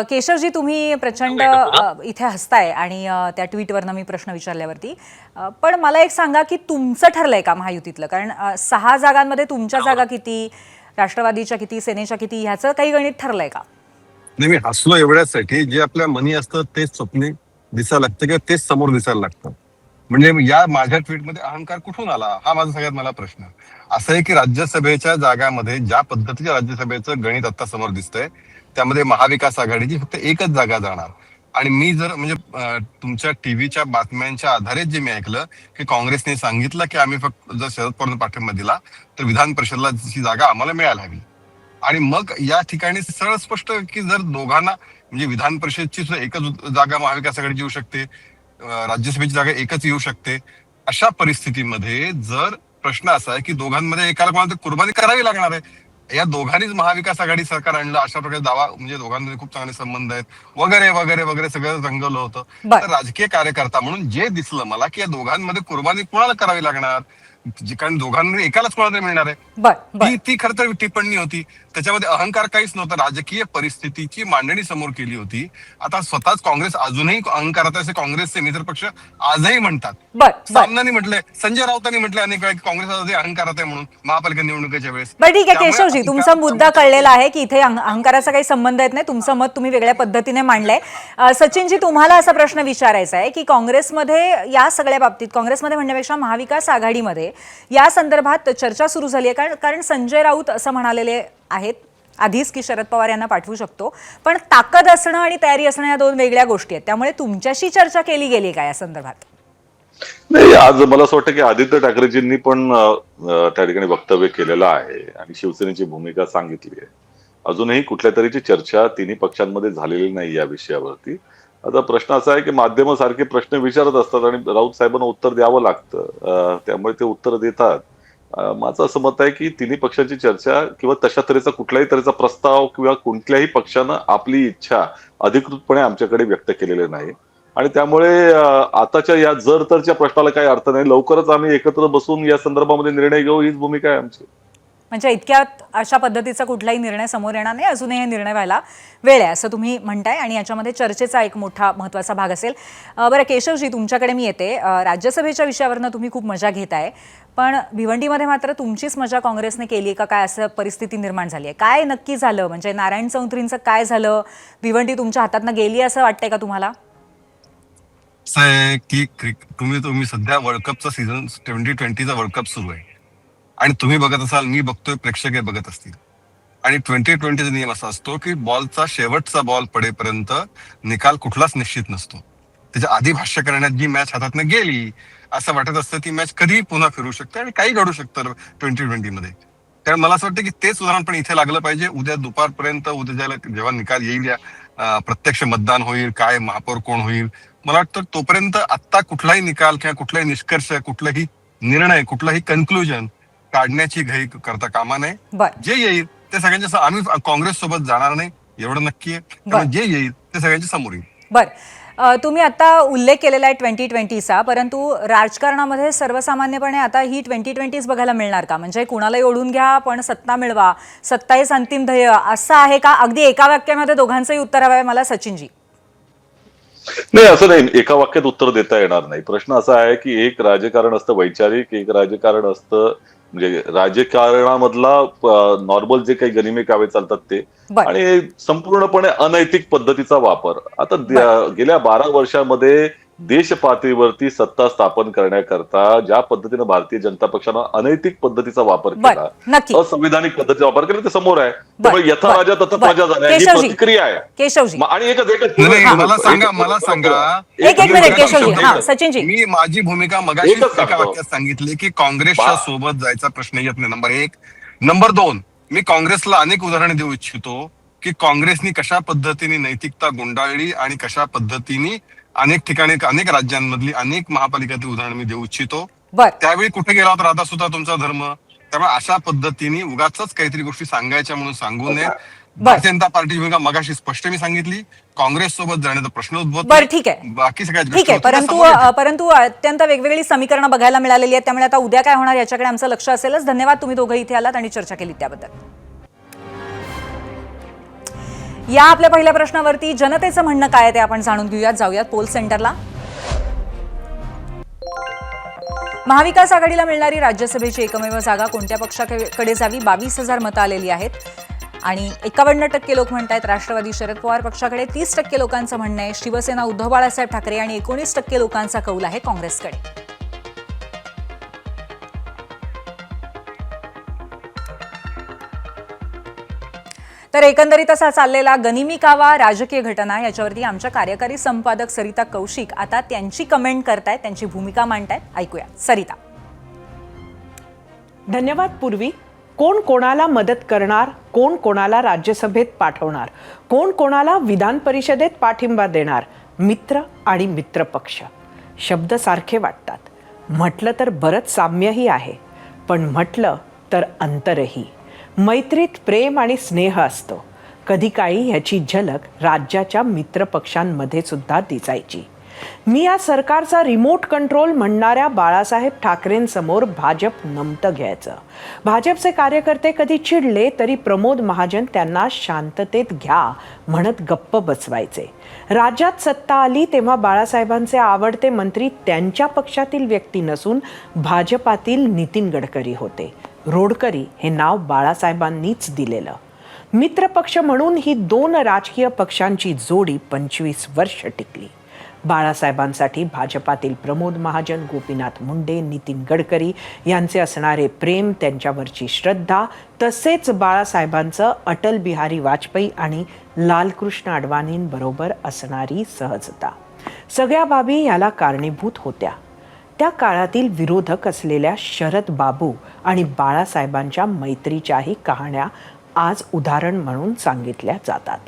केशवजी, तुम्ही प्रचंड इथे हसताय आणि त्या ट्विटवरनं मी प्रश्न विचारल्यावरती, पण मला एक सांगा की तुमचं ठरलंय का महायुतीतलं? कारण 6 जागांमध्ये तुमच्या जागा किती, राष्ट्रवादीच्या किती, सेनेच्या किती, ह्याचं काही गणित ठरलंय का? नाही, मी हसलो एवढ्यासाठी, जे आपल्या मनी असतं तेच स्वप्ने दिसायला लागतं किंवा तेच समोर दिसायला लागतं. म्हणजे या माझ्या ट्विटमध्ये अहंकार कुठून आला, हा माझा सगळ्यात मला प्रश्न. असं आहे की राज्यसभेच्या जागांमध्ये ज्या पद्धतीच्या राज्यसभेचं गणित आता समोर दिसतंय त्यामध्ये महाविकास आघाडीची फक्त एकच जागा जाणार. आणि मी जर म्हणजे तुमच्या टीव्हीच्या बातम्यांच्या आधारे जे मी ऐकलं की काँग्रेसने सांगितलं की आम्ही फक्त जर शरद पवारांना पाठिंबा दिला तर विधान परिषदला ही जागा आम्हाला मिळायला हवी. आणि मग या ठिकाणी सरळ स्पष्ट की जर दोघांना म्हणजे विधान परिषदची एकच जागा महाविकास आघाडीची येऊ शकते, राज्यसभेची जागा एकच येऊ शकते, अशा परिस्थितीमध्ये जर प्रश्न असा आहे की दोघांमध्ये एकाला कोणाला कुर्बानी करावी लागणार आहे. या दोघांनीच महाविकास आघाडी सरकार आणलं अशा प्रकारे दावा, म्हणजे दोघांमध्ये खूप चांगले संबंध आहेत वगैरे वगैरे वगैरे सगळं रंगवलं होतं. तर राजकीय कार्यकर्ता म्हणून जे दिसलं मला की या दोघांमध्ये कुर्बानी कोणाला करावी लागणार, कारण दोघांमध्ये एकालाच कोणाला मिळणार आहे, ती खरं तर टिप्पणी होती. त्याच्यामध्ये अहंकार काहीच नव्हतं, राजकीय परिस्थितीची मांडणी समोर केली होती. आता स्वतःच काँग्रेस अजूनही अहंकारात असे काँग्रेसचे मित्र पक्ष आजही म्हणतात. सामनाने म्हटलंय, संजय राऊतांनी म्हटलंय अनेक वेळा की काँग्रेस आजही अहंकारात आहे म्हणून महापालिका निवडणुकीच्या वेळेस. ठीक आहे केशवजी, तुमचा मुद्दा कळलेला आहे की इथे अहंकाराचा काही संबंध येत नाही. तुमचं मत तुम्ही वेगळ्या पद्धतीने मांडलंय. सचिनजी, तुम्हाला असा प्रश्न विचारायचा आहे की काँग्रेसमध्ये या सगळ्या बाबतीत, काँग्रेसमध्ये म्हणण्यापेक्षा महाविकास आघाडीमध्ये या संदर्भात चर्चा सुरू झाली आहे. कारण संजय राऊत असं म्हणालेले आहेत आधीच की शरद पवार यांना पाठवू शकतो, पण ताकद असणं आणि तयारी असणं या 2 वेगळ्या गोष्टी आहेत. त्यामुळे तुमच्याशी चर्चा केली गेली का या संदर्भात? नाही, आज मला असं वाटतं की आदित्य ठाकरेजींनी पण त्या ठिकाणी वक्तव्य केलेलं आहे आणि शिवसेनेची भूमिका सांगितली आहे. अजूनही कुठल्या तरीची चर्चा तिन्ही पक्षांमध्ये झालेली नाही या विषयावरती. आता प्रश्न असा आहे की माध्यम सारखे प्रश्न विचारत असतात आणि राऊत साहेबांना उत्तर द्यावं लागतं, त्यामुळे ते उत्तर देतात. माझं असं मत आहे की तिन्ही पक्षांची चर्चा किंवा तशा तऱ्हेचा कुठल्याही तऱ्हेचा प्रस्ताव किंवा कोणत्याही पक्षानं आपली इच्छा अधिकृतपणे आमच्याकडे व्यक्त केलेली नाही. आणि त्यामुळे आताच्या या जर तरच्या प्रश्नाला काही अर्थ नाही. लवकरच आम्ही एकत्र बसून या संदर्भामध्ये निर्णय घेऊ, हीच भूमिका आहे आमची. म्हणजे इतक्यात अशा पद्धतीचा कुठलाही निर्णय समोर येणार नाही, अजूनही हे निर्णय व्हायला वेळ आहे असं तुम्ही म्हणताय आणि याच्यामध्ये चर्चेचा एक मोठा महत्त्वाचा भाग असेल. बरं केशवजी, तुमच्याकडे मी येते. राज्यसभेच्या विषयावरनं तुम्ही खूप मजा घेताय, पण भिवंडीमध्ये मात्र तुमचीच मजा काँग्रेसने केली का काय, असं परिस्थिती निर्माण झाली आहे. काय नक्की झालं, म्हणजे नारायण चौधरींचं काय झालं, भिवंडी तुमच्या हातातनं गेली असं वाटतंय का तुम्हाला? असं आहे की तुम्ही सध्या वर्ल्ड कपचा सीझन 2020चा वर्ल्ड कप सुरू आहे आणि तुम्ही बघत असाल, मी बघतोय, प्रेक्षक बघत असतील. आणि 2020चा नियम असा असतो की बॉलचा शेवटचा बॉल पडेपर्यंत निकाल कुठलाच निश्चित नसतो. त्याच्या आधी भाष्य करण्यात जी मॅच हातातनं गेली असं वाटत असतं ती मॅच कधीही पुन्हा फिरू शकते आणि काही घडू शकतं 2020मध्ये. त्यामुळे मला असं वाटतं की तेच उदाहरण पण इथे लागलं पाहिजे. उद्या दुपारपर्यंत, उद्या जेव्हा निकाल येईल, प्रत्यक्ष मतदान होईल, काय महापौर कोण होईल, मला वाटतं तोपर्यंत आत्ता कुठलाही निकाल किंवा कुठलाही निष्कर्ष, कुठलाही निर्णय, कुठलाही कन्क्लुजन काढण्याची घाई करता कामा नये. जे येईल ते सगळ्यांच्या, आम्ही काँग्रेस सोबत जाणार नाही एवढं नक्की आहे. जे येईल ते सगळ्यांच्या समोर येईल. बरं, तुम्ही आता उल्लेख केलेला आहे 2020चा, परंतु राजकारणामध्ये सर्वसामान्यपणे आता ही 2020च बघायला मिळणार का? म्हणजे कुणालाही ओढून घ्या पण सत्ता मिळवा, सत्ता हेच अंतिम ध्येय असं आहे का? अगदी एका वाक्यामध्ये दोघांचंही उत्तर हवं आहे मला, सचिनजी. नाही, असं नाही, एका वाक्यात उत्तर देता येणार नाही. प्रश्न असा आहे की एक राजकारण असतं वैचारिक, एक राजकारण असतं म्हणजे राजकारणामधला नॉर्मल जे काही गनिमे कावे चालतात ते, आणि संपूर्णपणे अनैतिक पद्धतीचा वापर. आता गेल्या 12 वर्षामध्ये देश पातळीवरती सत्ता स्थापन करण्याकरता ज्या पद्धतीनं भारतीय जनता पक्षानं अनैतिक पद्धतीचा वापर केला, नक्की असंविधानिक पद्धतीचा वापर केला, ते समोर आहे. त्यामुळे यथा राजा तथा प्रजा झाल्या, ही केशवजी, प्रतिक्रिया आहे. केशवजी आणि एकच नाही, मला सांगा एक मिनिट केशवजी. हा सचिनजी, मी माझी भूमिका मगाशी एकच एका सांगतो. वाक्यात सांगितली की काँग्रेसच्या सोबत जायचा प्रश्न येत नाही. नंबर 1. नंबर 2, मी काँग्रेसला अनेक उदाहरणे देऊ इच्छितो की काँग्रेसनी कशा पद्धतीने नैतिकता गुंडाळली आणि कशा पद्धतीने अनेक ठिकाणी अनेक राज्यांमधली अनेक महापालिकातली उदाहरणं मी देऊ इच्छितो. त्यावेळी कुठे गेला होता राधा सुद्धा तुमचा धर्म. त्यामुळे अशा पद्धतीने उगाच काहीतरी गोष्टी सांगायच्या म्हणून सांगू नये. भारतीय जनता पार्टी भूमिका मगाशी स्पष्ट मी सांगितली. काँग्रेस सोबत जाण्याचा प्रश्न उद्भवतो. बरं ठीक आहे, बाकी सगळ्या ठीक आहे. परंतु अत्यंत वेगवेगळी समीकरणं बघायला मिळालेली आहेत. त्यामुळे आता उद्या काय होणार याच्याकडे आमचं लक्ष असेलच. धन्यवाद, तुम्ही दोघं इथे आलात आणि चर्चा केली त्याबद्दल. या आपल्या पहिल्या प्रश्नावरती जनतेचं म्हणणं काय ते आपण जाणून घेऊयात. जाऊयात पोल सेंटरला. महाविकास आघाडीला मिळणारी राज्यसभेची एकमेव जागा कोणत्या पक्षाकडे जावी? 22,000 मतं आलेली आहेत आणि 51% लोक म्हणतायत राष्ट्रवादी शरद पवार पक्षाकडे. 30% लोकांचं म्हणणं आहे शिवसेना उद्धव बाळासाहेब ठाकरे आणि 19% लोकांचा कौल आहे काँग्रेसकडे. तर एकंदरीत असा चाललेला गनिमी कावा राजकीय घटना याच्यावरती आमच्या कार्यकारी संपादक सरिता कौशिक आता त्यांची कमेंट करतायत, त्यांची भूमिका मांडतायत. ऐकूया सरिता. धन्यवाद पूर्वी. कोण कोणाला मदत करणार, कोण कोणाला राज्यसभेत पाठवणार, कोण कोणाला विधान परिषदेत पाठिंबा देणार, मित्र आणि मित्रपक्ष शब्द सारखे वाटतात. म्हटलं तर बरंच साम्यही आहे, पण म्हटलं तर अंतरही. मैत्रीत प्रेम आणि स्नेह असतो. कधी काळी ह्याची झलक राज्याच्या मित्रपक्षांमध्ये सुद्धा दिसायची. मी या सरकारचा रिमोट कंट्रोल म्हणणाऱ्या बाळासाहेब ठाकरेंसमोर भाजप नमतं घ्यायचं. भाजपचे कार्यकर्ते कधी चिडले तरी प्रमोद महाजन त्यांना शांततेत घ्या म्हणत गप्प बसवायचे. राज्यात सत्ता आली तेव्हा बाळासाहेबांचे आवडते मंत्री त्यांच्या पक्षातील व्यक्ती नसून भाजपातील नितीन गडकरी होते. रोडकरी हे नाव बाळासाहेबांनीच दिलेलं. मित्रपक्ष म्हणून ही 2 राजकीय पक्षांची जोडी 25 वर्ष टिकली. बाळासाहेबांसाठी भाजपातील प्रमोद महाजन, गोपीनाथ मुंडे, नितीन गडकरी यांचे असणारे प्रेम, त्यांच्यावरची श्रद्धा, तसेच बाळासाहेबांचं अटल बिहारी वाजपेयी आणि लालकृष्ण अडवाणींबरोबर असणारी सहजता, सगळ्या बाबी ह्याला कारणीभूत होत्या. त्या काळातील विरोधक असलेल्या शरद बाबू आणि बाळासाहेबांच्या मैत्रीच्याही कहाण्या आज उदाहरण म्हणून सांगितल्या जातात.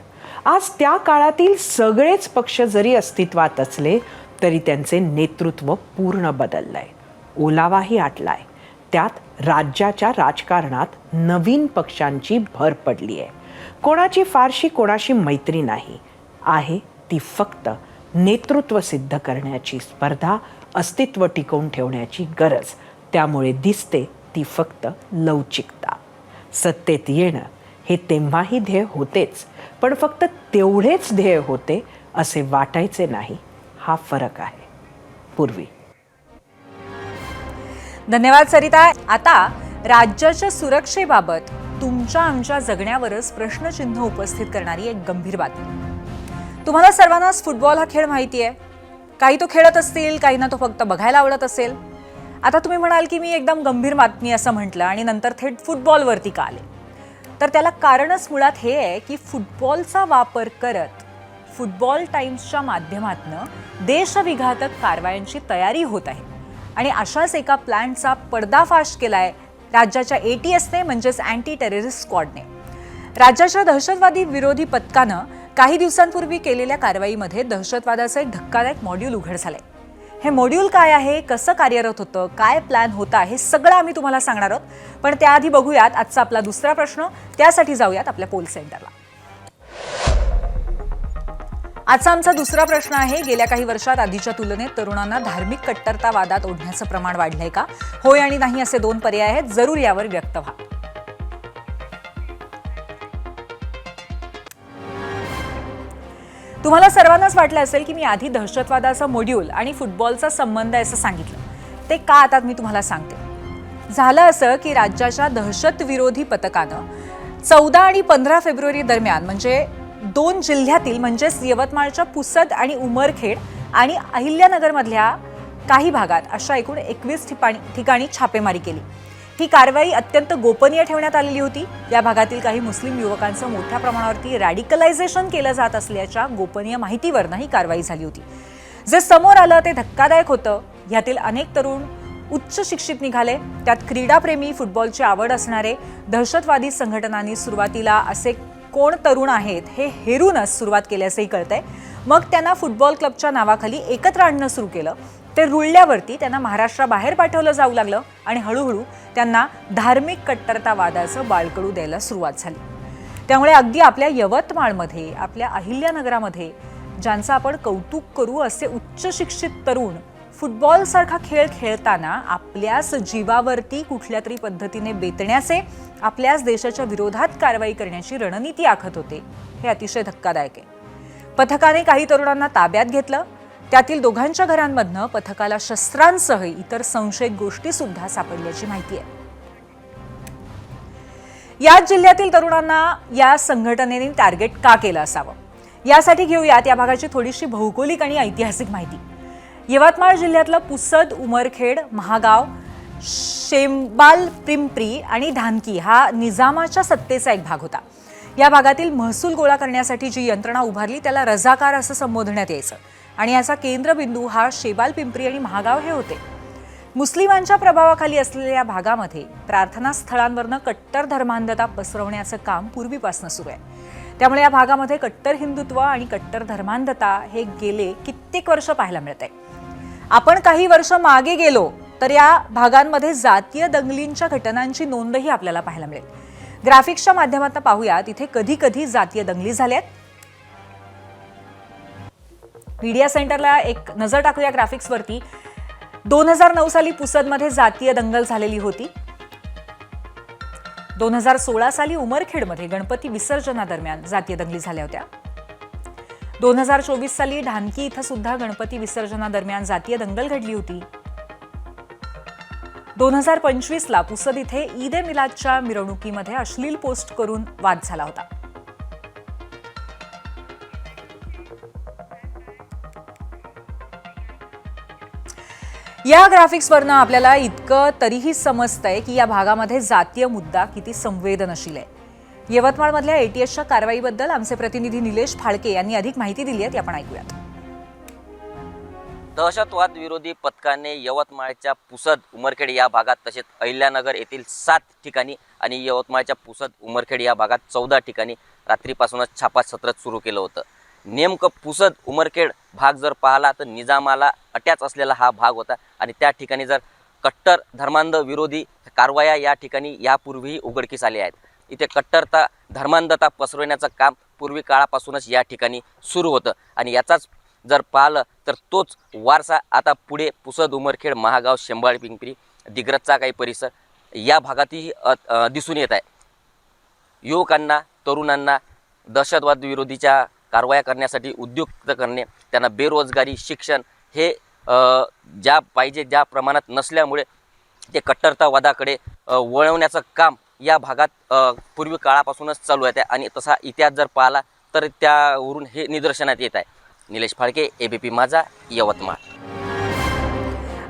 आज त्या काळातील सगळेच पक्ष जरी अस्तित्वात असले तरी त्यांचे नेतृत्व पूर्ण बदललंय, ओलावाही आटलाय. त्यात राज्याच्या राजकारणात नवीन पक्षांची भर पडली आहे. कोणाची फारशी कोणाशी मैत्री नाही आहे, ती फक्त नेतृत्व सिद्ध करण्याची स्पर्धा, अस्तित्व टिकवून ठेवण्याची गरज. त्यामुळे दिसते ती फक्त लवचिकता. सत्तेत येणं हे तेव्हाही ध्येय होतेच, पण फक्त तेवढेच ध्येय होते असे वाटायचे नाही. हा फरक आहे. पूर्वी. धन्यवाद सरिता. आता राज्याच्या सुरक्षेबाबत तुमच्या आमच्या जगण्यावरच प्रश्नचिन्ह उपस्थित करणारी एक गंभीर बातमी. तुम्हाला सर्वांनाच फुटबॉल हा खेळ माहिती आहे. काही तो खेळत असतील, काहींना तो फक्त बघायला आवडत असेल. आता तुम्ही म्हणाल की मी एकदम गंभीर बातमी असं म्हटलं आणि नंतर थेट फुटबॉलवरती का आले. तर त्याला कारणच मुळात हे आहे की फुटबॉलचा वापर करत फुटबॉल टाइम्सच्या माध्यमातून देशविघातक कारवायांची तयारी होत आहे. आणि अशाच एका प्लॅनचा पर्दाफाश केलाय राज्याच्या ATSने, म्हणजेच अँटी टेररिस्ट स्क्वॉडने. राज्याच्या दहशतवादी विरोधी पथकानं काही दिवसांपूर्वी केलेल्या कारवाईमध्ये दहशतवादाचं एक धक्कादायक मॉड्यूल उघड झालंय. हे मॉड्यूल काय आहे, कसं कार्यरत होतं, काय प्लॅन होता, हे सगळं आम्ही तुम्हाला सांगणार आहोत. पण त्याआधी बघूयात आजचा आपला दुसरा प्रश्न. त्यासाठी जाऊयात आपल्या पोल सेंटरला. आजचा आमचा दुसरा प्रश्न आहे, गेल्या काही वर्षात आधीच्या तुलनेत तरुणांना धार्मिक कट्टरतावादात ओढण्याचं प्रमाण वाढलंय का? होय आणि नाही असे 2 पर्याय आहेत. जरूर यावर व्यक्त व्हा. तुम्हाला सर्वांनाच वाटलं असेल की मी आधी दहशतवादाचा मॉड्यूल आणि फुटबॉलचा संबंध आहे असं सांगितलं. ते का आता मी तुम्हाला सांगते. झालं असं की राज्याच्या दहशतविरोधी पथकानं 14 आणि 15 फेब्रुवारी दरम्यान म्हणजे 2 जिल्ह्यातील म्हणजेच यवतमाळच्या पुसद आणि उमरखेड आणि अहिल्यानगरमधल्या काही भागात अशा एकूण 21 ठिकाणी छापेमारी केली. ही कारवाई अत्यंत गोपनीय ठेवण्यात आलेली होती. या भागातील काही मुस्लिम युवकांचं मोठ्या प्रमाणावरती रॅडिकलायझेशन केलं जात असल्याच्या गोपनीय माहितीवरनं ही कारवाई झाली होती. जे समोर आलं ते धक्कादायक होतं. यातील अनेक तरुण उच्च शिक्षित निघाले. त्यात क्रीडाप्रेमी, फुटबॉलची आवड असणारे, दहशतवादी संघटनांनी सुरुवातीला असे कोण तरुण आहेत हे हेरूनच सुरुवात केल्याचंही कळतंय. मग त्यांना फुटबॉल क्लबच्या नावाखाली एकत्र आणणं सुरू केलं. ते रुळल्यावरती त्यांना महाराष्ट्राबाहेर पाठवलं जाऊ लागलं आणि हळूहळू त्यांना धार्मिक कट्टरतावादाचं बाळकडू द्यायला सुरुवात झाली. त्यामुळे अगदी आपल्या यवतमाळमध्ये, आपल्या अहिल्यानगरामध्ये ज्यांचं आपण कौतुक करू असे उच्च शिक्षित तरुण फुटबॉलसारखा खेळ खेळताना आपल्याच जीवावरती कुठल्या तरी पद्धतीने बेतण्याचे, आपल्याच देशाच्या विरोधात कारवाई करण्याची रणनीती आखत होते. हे अतिशय धक्कादायक आहे. पथकाने काही तरुणांना ताब्यात घेतलं. त्यातील दोघांच्या घरांमधनं पथकाला शस्त्रांसह इतर संशयित गोष्टी सुद्धा सापडल्याची माहिती आहे. याच जिल्ह्यातील तरुणांना या संघटनेने टार्गेट का केलं असावं, यासाठी घेऊयात या भागाची थोडीशी भौगोलिक आणि ऐतिहासिक माहिती. यवतमाळ जिल्ह्यातलं पुसद, उमरखेड, महागाव, शेंबालपिंपरी आणि धानकी हा निजामाच्या सत्तेचा एक भाग होता. या भागातील महसूल गोळा करण्यासाठी जी यंत्रणा उभारली त्याला रझाकार असं संबोधण्यात यायचं आणि याचा केंद्रबिंदू हा शेबालपिंपरी आणि महागाव हे होते. मुस्लिमांच्या प्रभावाखाली असलेल्या या भागामध्ये प्रार्थनास्थळांवरनं कट्टर धर्मांधता पसरवण्याचं काम पूर्वीपासून सुरू आहे. त्यामुळे या भागामध्ये कट्टर हिंदुत्व आणि कट्टर धर्मांधता हे गेले कित्येक वर्ष पाहायला मिळते. आपण काही वर्ष मागे गेलो तर या भागांमध्ये जातीय दंगलींच्या घटनांची नोंदही आपल्याला पाहायला मिळेल. ग्राफिक्सच्या माध्यमातून पाहूया तिथे कधी कधी जातीय दंगली झाल्यात. मीडिया सेंटरला एक नजर टाकूया ग्राफिक्सवरती. 2009 साली पुसदमध्ये जातीय दंगल झालेली होती. 2016 साली उमरखेडमध्ये गणपती विसर्जनादरम्यान जातीय दंगली झाल्या होत्या. 2024 साली ढानकी इथं सुद्धा गणपती विसर्जनादरम्यान जातीय दंगल घडली होती. 2025 ला पुसद इथे ईद ए मिलादच्या मिरवणुकीमध्ये अश्लील पोस्ट करून वाद झाला होता. या ग्राफिक्सवरनं आपल्याला इतकं तरीही समजतंय की या भागामध्ये जातीय मुद्दा किती संवेदनशील आहे. यवतमाळमधल्या एटीएसच्या कारवाईबद्दल आमचे प्रतिनिधी निलेश फाळके यांनी अधिक माहिती दिली आहे, ती आपण ऐकूयात. दहशतवाद विरोधी पथकाने यवतमाळच्या पुसद, उमरखेड या भागात तसेच अहिल्यानगर येथील 7 ठिकाणी आणि यवतमाळच्या पुसद, उमरखेड या भागात 14 ठिकाणी रात्रीपासूनच छापा सत्र सुरू केलं होतं. नेमकं पुसद, उमरखेड भाग जर पाहिला तर निजामाला अटॅच असलेला हा भाग होता आणि त्या ठिकाणी जर कट्टर धर्मांध विरोधी कारवाया या ठिकाणी यापूर्वीही उघडकीस आल्या आहेत. इथे कट्टरता धर्मांधता पसरवण्याचं काम पूर्वी काळापासूनच या ठिकाणी सुरू होतं आणि याचाच जर पाहिलं तर तोच वारसा आता पुढे पुसद, उमरखेड, महागाव, शेंबाळपिंपरी, दिग्रजचा काही परिसर या भागातही दिसून येत आहे. युवकांना, तरुणांना दहशतवाद विरोधीच्या कारवाया करण्यासाठी उद्युक्त करणे, त्यांना बेरोजगारी, शिक्षण हे ज्या प्रमाणात नसल्यामुळे ते कट्टरतावादाकडे वळवण्याचं काम या भागात पूर्वी काळापासूनच चालू आहे आणि तसा इतिहास जर पाहिला तर त्यावरून हे निदर्शनात येत आहे. निलेश फाळके, एबीपी माझा, यवतमाळ.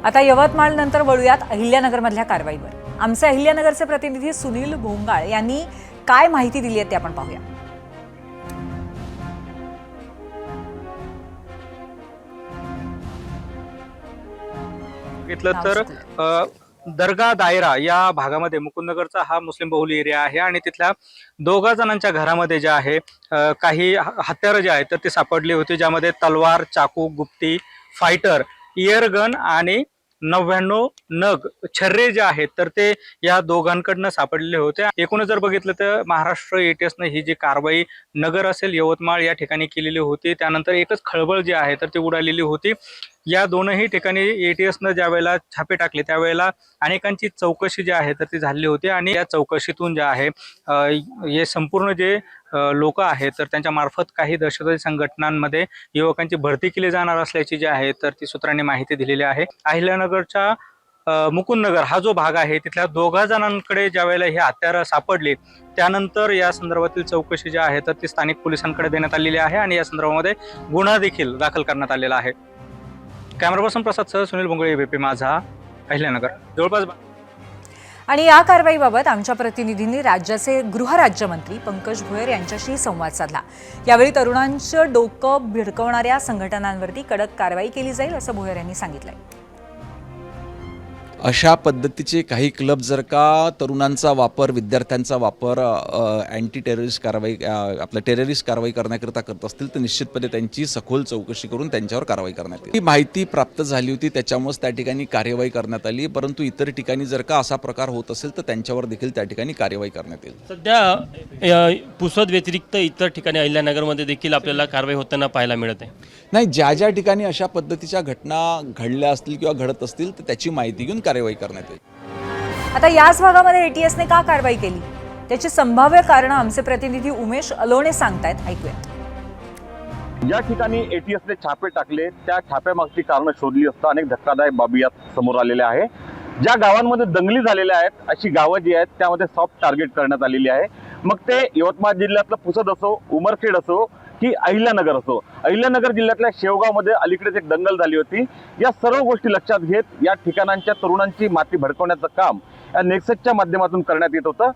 आता यवतमाळ नंतर वळूयात अहिल्यानगरमधल्या कारवाईवर. आमचे अहिल्यानगरचे प्रतिनिधी सुनील भोंगाळ यांनी काय माहिती दिली आहे ते आपण पाहूया. घेतलं तर दर्गा दायरा या भागामध्ये मुकुंदनगरचा हा मुस्लिम बहुल एरिया आहे आणि तिथल्या 2 जणांच्या घरामध्ये जे आहे काही हत्यारं जे आहेत तर ते सापडले होते, ज्यामध्ये तलवार, चाकू, गुप्ती, फायटर, इयर गन आणि 99 नग छर्रे जे आहेत तर ते या दोघांकडनं सापडलेले होते. एकूणच जर बघितलं तर महाराष्ट्र एटीएसनं ही जी कारवाई नगर असेल, यवतमाळ या ठिकाणी केलेली होती. त्यानंतर एकच खळबळ जी आहे तर ती उडालेली होती. या दोनही ठिकाणी एटीएसनं ज्या वेळेला छापे टाकले त्यावेळेला अनेकांची चौकशी जी आहे तर ती झाली होती आणि या चौकशीतून जे आहे हे संपूर्ण जे लोक आहेत तर त्यांच्या मार्फत काही दहशतवादी संघटनांमध्ये युवकांची भरती केली जाणार असल्याची जी आहे तर ती सूत्रांनी माहिती दिलेली आहे. अहिल्यानगरच्या मुकुंदनगर हा जो भाग आहे तिथल्या 2 जणांकडे ज्या वेळेला हे हत्यारं सापडले त्यानंतर या संदर्भातील चौकशी जी आहे तर ती स्थानिक पोलिसांकडे देण्यात आलेली आहे आणि या संदर्भामध्ये गुन्हा देखील दाखल करण्यात आलेला आहे. कॅमेरा पर्सन प्रसाद सह सुनील भोंगळे, एबीपी माझा, अहिल्यानगर. जवळपास आणि या कारवाईबाबत आमच्या प्रतिनिधींनी राज्याचे गृहराज्यमंत्री पंकज भोयर यांच्याशी संवाद साधला. यावेळी तरुणांचं डोकं भिडकवणाऱ्या संघटनांवरती कडक कारवाई केली जाईल असं भोयर यांनी सांगितलंय. अशा पद्धतीचे काही क्लब जर का तरुणांचा वापर, विद्यार्थ्यांचा वापर अँटी टेररिस्ट कारवाई, आपल्या टेररिस्ट कारवाई करण्याकरता करत असतील तर निश्चितपणे त्यांची सखोल चौकशी करून त्यांच्यावर कारवाई करण्यात येईल. ही माहिती प्राप्त झाली होती, त्याच्यामुळेच त्या ठिकाणी कार्यवाही करण्यात आली. परंतु इतर ठिकाणी जर का असा प्रकार होत असेल तर त्यांच्यावर देखील त्या ठिकाणी कार्यवाही करण्यात येईल. सध्या पुसद व्यतिरिक्त इतर ठिकाणी अहिल्यानगरमध्ये देखील आपल्याला कारवाई होताना पाहायला मिळत आहे. नाही, ज्या ज्या ठिकाणी अशा पद्धतीच्या घटना घडल्या असतील किंवा घडत असतील तर त्याची माहिती घेऊन कार्यवाही करण्यात येईल. आता याच भागामध्ये एटीएसने का कारवाई केली त्याची संभाव्य कारण आमचे प्रतिनिधी उमेश अलोणे सांगतायत. ऐकूयात. या ठिकाणी एटीएसने छापे टाकले, त्या छाप्यामागची कारणं शोधली असता अनेक धक्कादायक बाबी यात समोर आलेल्या आहे. ज्या गावांमध्ये दंगली झालेल्या आहेत अशी गावं जी आहेत त्यामध्ये सॉफ्ट टार्गेट करण्यात आलेली आहे. मग ते यवतमाळ जिल्ह्यातलं पुसद असो, उमरखेड असो की अहिल्यानगर असो. अहिल्यानगर जिल्ह्यातल्या शेवगावमध्ये अलीकडेच एक दंगल झाली होती. या सर्व गोष्टी लक्षात घेत या ठिकाणांच्या तरुणांची माती भडकवण्याचं काम या नेक्ससच्या माध्यमातून करण्यात येत होतं.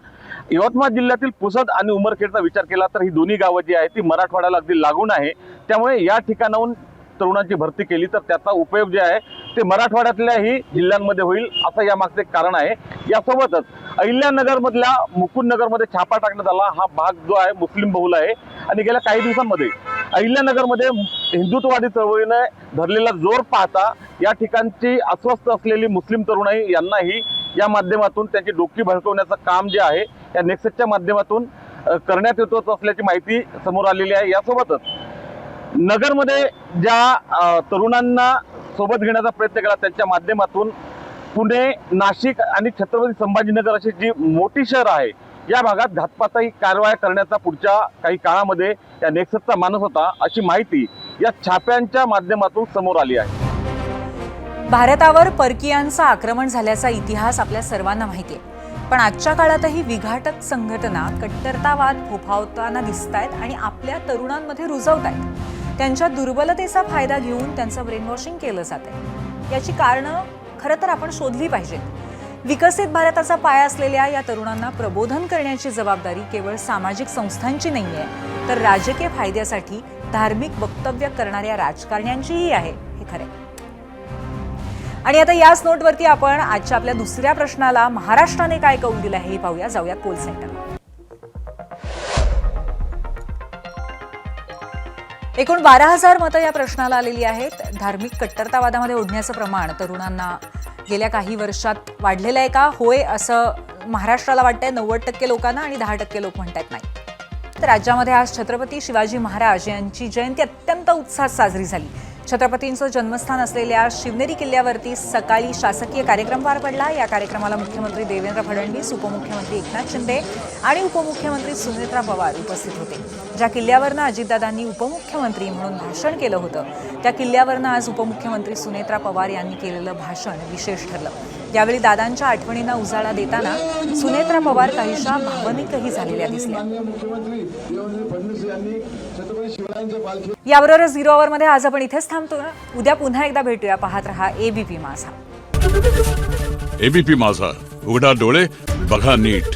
यवतमाळ जिल्ह्यातील पुसद आणि उमरखेडचा विचार केला तर ही दोन्ही गावं जी आहेत ती मराठवाड्याला अगदी लागून आहे. त्यामुळे या ठिकाणाहून तरुणांची भरती केली तर त्याचा उपयोग जे आहे ते मराठवाड्यातल्याही जिल्ह्यांमध्ये होईल असं यामागचं एक कारण आहे. यासोबतच अहिल्यानगरमधल्या मुकुंदनगरमध्ये छापा टाकण्यात आला. हा भाग जो आहे मुस्लिम बहुल आहे आणि गेल्या काही दिवसांमध्ये अहिल्यानगरमध्ये हिंदुत्ववादी चळवळीने धरलेला जोर पाहता या ठिकाणची अस्वस्थ असलेली मुस्लिम तरुणाई यांनाही या माध्यमातून त्यांची डोकी भडकवण्याचं काम जे आहे या नेक्ससच्या माध्यमातून करण्यात येत असल्याची माहिती समोर आलेली आहे. यासोबतच नगरमध्ये ज्या तरुणांना सोबत घेण्याचा प्रयत्न केला त्यांच्या माध्यमातून पुणे, नाशिक आणि छत्रपती संभाजीनगर अशी जी मोठी शहर आहे या भागात घातपाती कारवाया करण्याचा पुढच्या काही काळामध्ये या नेक्ससचा मानस होता अशी माहिती या छाप्यांच्या माध्यमातून समोर आली आहे. भारतावर परकीयांचं आक्रमण झाल्याचा इतिहास आपल्या सर्वांना माहिती आहे. पण आजच्या काळातही विघातक संघटना कट्टरतावाद फोफावताना दिसत आहेत आणि आपल्या तरुणांमध्ये रुजवत आहेत. त्यांच्या दुर्बलतेचा फायदा घेऊन त्यांचं ब्रेनवॉशिंग केलं जात आहे. याची कारणं खरं तर आपण शोधली पाहिजेत. विकसित भारताचा पाया असलेल्या या तरुणांना प्रबोधन करण्याची जबाबदारी केवळ सामाजिक संस्थांची नाही आहे तर राजकीय फायद्यासाठी धार्मिक वक्तव्य करणाऱ्या राजकारण्यांचीही आहे, हे खरं. आणि आता याच नोटवरती आपण आजच्या आपल्या दुसऱ्या प्रश्नाला महाराष्ट्राने काय कौल दिलं हे पाहूया. जाऊया पोल सेंटरला. एकूण 12,000 मतं या प्रश्नाला आलेली आहेत. धार्मिक कट्टरतावादामध्ये ओढण्याचं प्रमाण तरुणांना गेल्या काही वर्षात वाढलेलं आहे का? होय असं महाराष्ट्राला वाटतंय 90% लोकांना आणि 10% लोक म्हणतात नाही. तर राज्यामध्ये आज छत्रपती शिवाजी महाराज यांची जयंती अत्यंत उत्साहात साजरी झाली. छत्रपतींचं जन्मस्थान असलेल्या शिवनेरी किल्ल्यावरती सकाळी शासकीय कार्यक्रम पार पडला. या कार्यक्रमाला मुख्यमंत्री देवेंद्र फडणवीस, उपमुख्यमंत्री एकनाथ शिंदे आणि उपमुख्यमंत्री सुनेत्रा पवार उपस्थित होते. ज्या किल्ल्यावरनं अजितदादांनी उपमुख्यमंत्री म्हणून भाषण केलं होतं त्या किल्ल्यावरनं आज उपमुख्यमंत्री सुनेत्रा पवार यांनी केलेलं भाषण विशेष ठरलं. यावेळी दादांच्या आठवणींना उजाळा देताना सुनेत्रा पवार काहीशा भावनिकही झालेल्या दिसल्या. याबरोबरच 0 आवरमध्ये आज आपण इथेच थांबतो. उद्या पुन्हा एकदा भेटूया. पाहत रहा एबीपी माझा. एबीपी माझा, उघडा डोळे बघा नीट.